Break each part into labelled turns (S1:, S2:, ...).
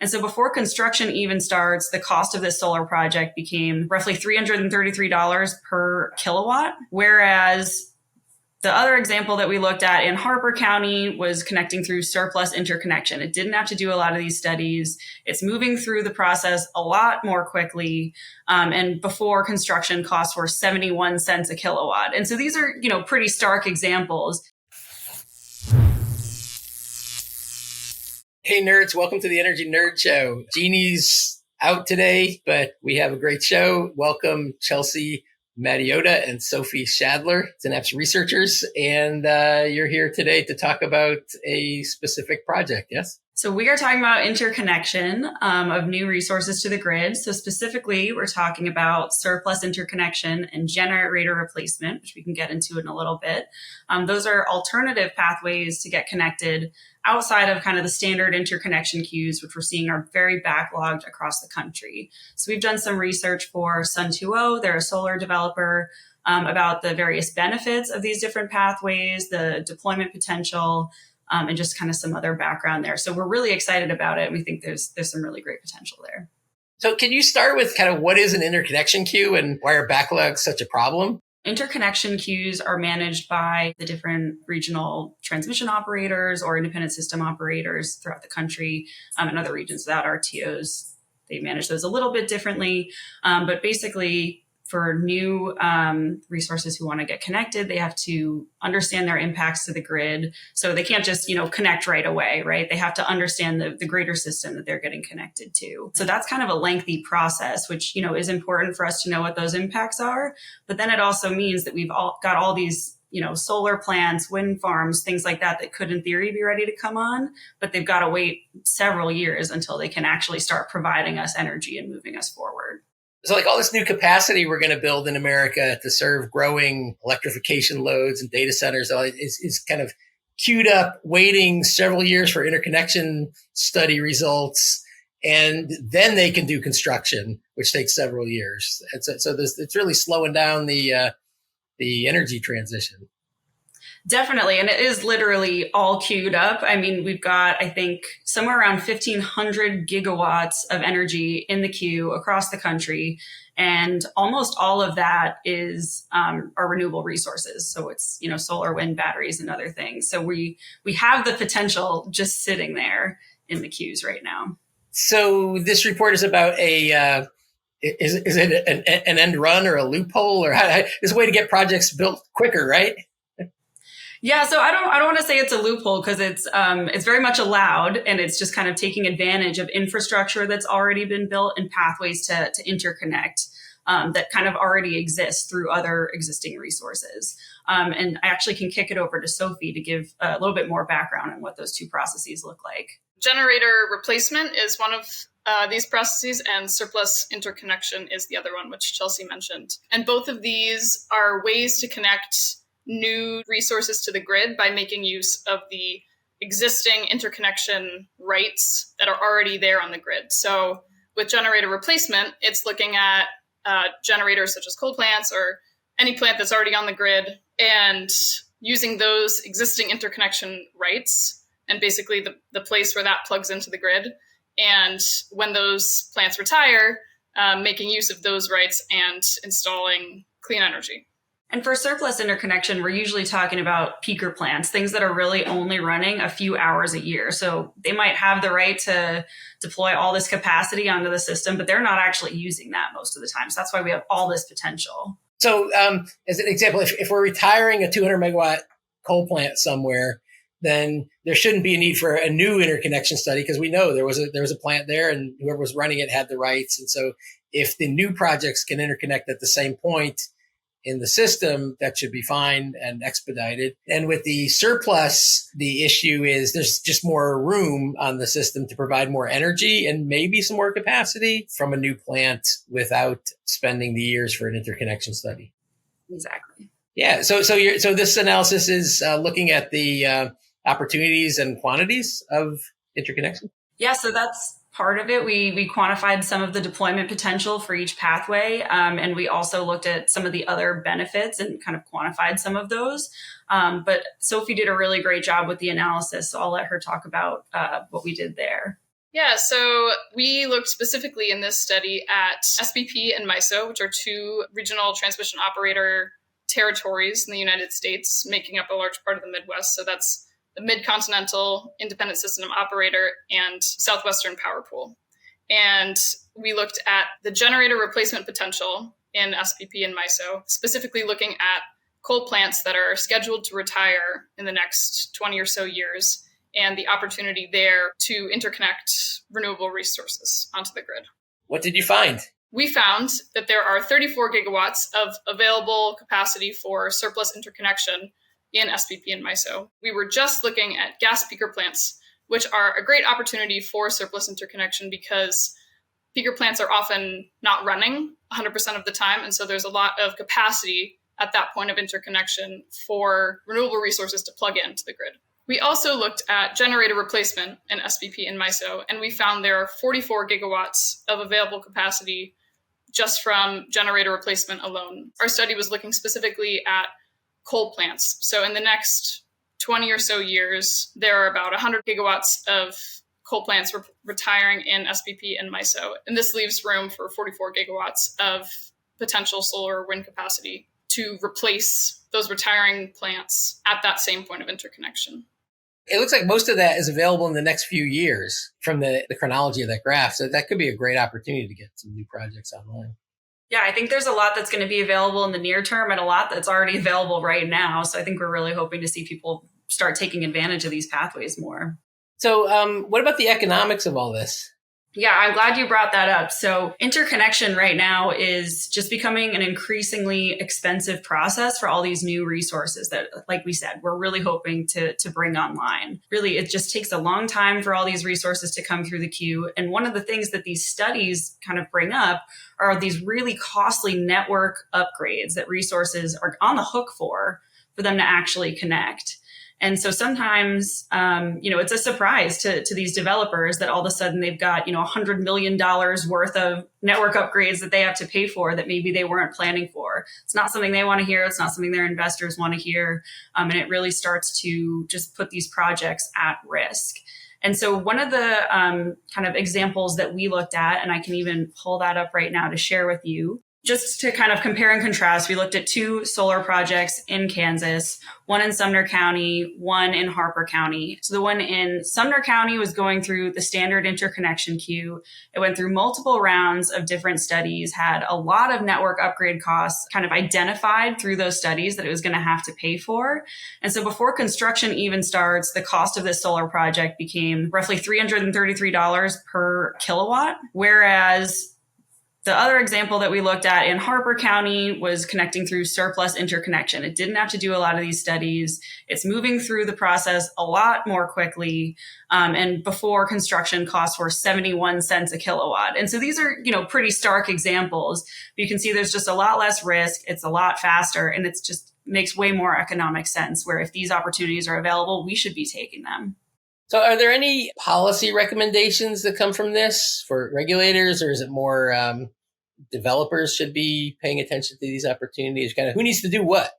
S1: And so before construction even starts, the cost of this solar project became roughly $333 per kilowatt, whereas the other example that we looked at in Harper County was connecting through surplus interconnection. It didn't have to do a lot of these studies. It's moving through the process a lot more quickly. And before construction costs were 71 cents a kilowatt. And so these are, pretty stark examples.
S2: Hey nerds, welcome to the Energy Nerd Show. Jeannie's out today, but we have a great show. Welcome Chelsea, Mattioda, and Sophie Schadler, Synapse researchers. And you're here today to talk about a specific project, yes?
S1: So we are talking about interconnection of new resources to the grid. So specifically, we're talking about surplus interconnection and generator replacement, which we can get into in a little bit. Those are alternative pathways to get connected outside of kind of the standard interconnection queues, which we're seeing are very backlogged across the country. So we've done some research for Sun2O, they're a solar developer, about the various benefits of these different pathways, the deployment potential, and just kind of some other background there. So we're really excited about it. And we think there's some really great potential there.
S2: So can you start with kind of what is an interconnection queue and why are backlogs such a problem?
S1: Interconnection queues are managed by the different regional transmission operators or independent system operators throughout the country and other regions without RTOs. They manage those a little bit differently. But basically, for new resources who want to get connected, they have to understand their impacts to the grid. So they can't just, connect right away, right? They have to understand the greater system that they're getting connected to. So that's kind of a lengthy process, which, is important for us to know what those impacts are. But then it also means that we've got all these, solar plants, wind farms, things like that could in theory be ready to come on, but they've got to wait several years until they can actually start providing us energy and moving us forward.
S2: So like all this new capacity we're going to build in America to serve growing electrification loads and data centers is kind of queued up, waiting several years for interconnection study results. And then they can do construction, which takes several years. And so it's really slowing down the energy transition.
S1: Definitely. And it is literally all queued up. I mean, we've got, I think, somewhere around 1,500 gigawatts of energy in the queue across the country. And almost all of that is our renewable resources. So it's, solar, wind, batteries, and other things. So we have the potential just sitting there in the queues right now.
S2: So this report is about is it an end run or a loophole, or is a way to get projects built quicker, right?
S1: Yeah, so I don't want to say it's a loophole because it's very much allowed, and it's just kind of taking advantage of infrastructure that's already been built and pathways to interconnect that kind of already exist through other existing resources. And I actually can kick it over to Sophie to give a little bit more background on what those two processes look like.
S3: Generator replacement is one of these processes, and surplus interconnection is the other one, which Chelsea mentioned. And both of these are ways to connect new resources to the grid by making use of the existing interconnection rights that are already there on the grid. So with generator replacement, it's looking at generators such as coal plants or any plant that's already on the grid and using those existing interconnection rights and basically the place where that plugs into the grid. And when those plants retire, making use of those rights and installing clean energy.
S1: And for surplus interconnection, we're usually talking about peaker plants, things that are really only running a few hours a year. So they might have the right to deploy all this capacity onto the system, but they're not actually using that most of the time. So that's why we have all this potential.
S2: So as an example, if we're retiring a 200 megawatt coal plant somewhere, then there shouldn't be a need for a new interconnection study because we know there was a plant there and whoever was running it had the rights. And so if the new projects can interconnect at the same point in the system, that should be fine and expedited. And with the surplus, the issue is there's just more room on the system to provide more energy and maybe some more capacity from a new plant without spending the years for an interconnection study.
S1: Exactly.
S2: Yeah. So this analysis is looking at the opportunities and quantities of interconnection.
S1: Yeah. So that's part of it. We quantified some of the deployment potential for each pathway. And we also looked at some of the other benefits and kind of quantified some of those. But Sophie did a really great job with the analysis. So I'll let her talk about what we did there.
S3: Yeah, so we looked specifically in this study at SPP and MISO, which are two regional transmission operator territories in the United States, making up a large part of the Midwest. So that's the Mid-Continental Independent System Operator and Southwestern Power Pool. And we looked at the generator replacement potential in SPP and MISO, specifically looking at coal plants that are scheduled to retire in the next 20 or so years, and the opportunity there to interconnect renewable resources onto the grid.
S2: What did you find?
S3: We found that there are 34 gigawatts of available capacity for surplus interconnection in SPP and MISO. We were just looking at gas peaker plants, which are a great opportunity for surplus interconnection because peaker plants are often not running 100% of the time. And so there's a lot of capacity at that point of interconnection for renewable resources to plug into the grid. We also looked at generator replacement in SPP and MISO, and we found there are 44 gigawatts of available capacity just from generator replacement alone. Our study was looking specifically at coal plants. So in the next 20 or so years, there are about 100 gigawatts of coal plants retiring in SPP and MISO. And this leaves room for 44 gigawatts of potential solar or wind capacity to replace those retiring plants at that same point of interconnection.
S2: It looks like most of that is available in the next few years from the chronology of that graph. So that could be a great opportunity to get some new projects online.
S1: Yeah, I think there's a lot that's going to be available in the near term and a lot that's already available right now. So I think we're really hoping to see people start taking advantage of these pathways more.
S2: So what about the economics of all this?
S1: Yeah, I'm glad you brought that up. So interconnection right now is just becoming an increasingly expensive process for all these new resources that, like we said, we're really hoping to bring online. Really, it just takes a long time for all these resources to come through the queue. And one of the things that these studies kind of bring up are these really costly network upgrades that resources are on the hook for them to actually connect. And so sometimes, it's a surprise to these developers that all of a sudden they've got, $100 million worth of network upgrades that they have to pay for that maybe they weren't planning for. It's not something they want to hear. It's not something their investors want to hear. And it really starts to just put these projects at risk. And so one of the kind of examples that we looked at, and I can even pull that up right now to share with you, just to kind of compare and contrast, we looked at two solar projects in Kansas, one in Sumner County, one in Harper County. So the one in Sumner County was going through the standard interconnection queue. It went through multiple rounds of different studies, had a lot of network upgrade costs kind of identified through those studies that it was going to have to pay for. And so before construction even starts, the cost of this solar project became roughly $333 per kilowatt, whereas the other example that we looked at in Harper County was connecting through surplus interconnection. It didn't have to do a lot of these studies. It's moving through the process a lot more quickly. And before construction costs were 71 cents a kilowatt. And so these are, pretty stark examples. But you can see there's just a lot less risk. It's a lot faster, and it's just makes way more economic sense, where if these opportunities are available, we should be taking them.
S2: So are there any policy recommendations that come from this for regulators, or is it more developers should be paying attention to these opportunities? Kind of who needs to do what?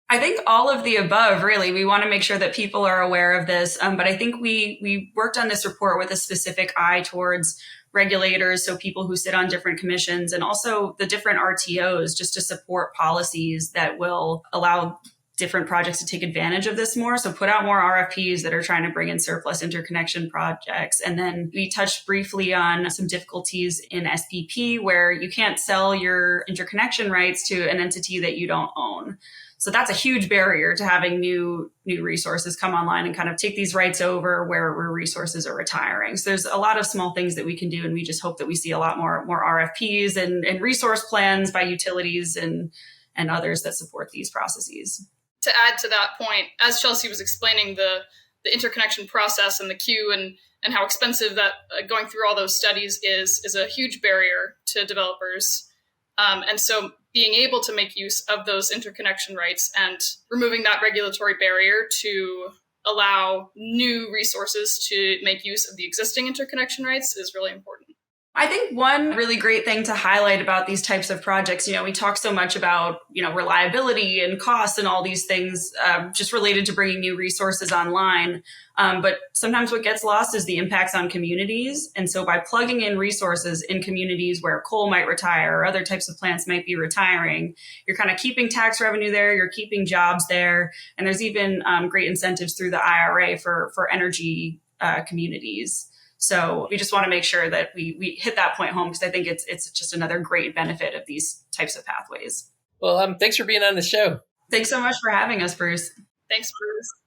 S1: I think all of the above, really. We want to make sure that people are aware of this. But I think we worked on this report with a specific eye towards regulators, so people who sit on different commissions, and also the different RTOs, just to support policies that will allow different projects to take advantage of this more. So put out more RFPs that are trying to bring in surplus interconnection projects. And then we touched briefly on some difficulties in SPP where you can't sell your interconnection rights to an entity that you don't own. So that's a huge barrier to having new resources come online and kind of take these rights over where resources are retiring. So there's a lot of small things that we can do. And we just hope that we see a lot more RFPs and resource plans by utilities and others that support these processes.
S3: To add to that point, as Chelsea was explaining the interconnection process and the queue and how expensive that going through all those studies is a huge barrier to developers. And so being able to make use of those interconnection rights and removing that regulatory barrier to allow new resources to make use of the existing interconnection rights is really important.
S1: I think one really great thing to highlight about these types of projects, we talk so much about, reliability and costs and all these things just related to bringing new resources online. But sometimes what gets lost is the impacts on communities. And so by plugging in resources in communities where coal might retire or other types of plants might be retiring, you're kind of keeping tax revenue there, you're keeping jobs there. And there's even great incentives through the IRA for energy communities. So we just want to make sure that we hit that point home because I think it's just another great benefit of these types of pathways.
S2: Well, thanks for being on the show.
S1: Thanks so much for having us, Bruce.
S3: Thanks, Bruce.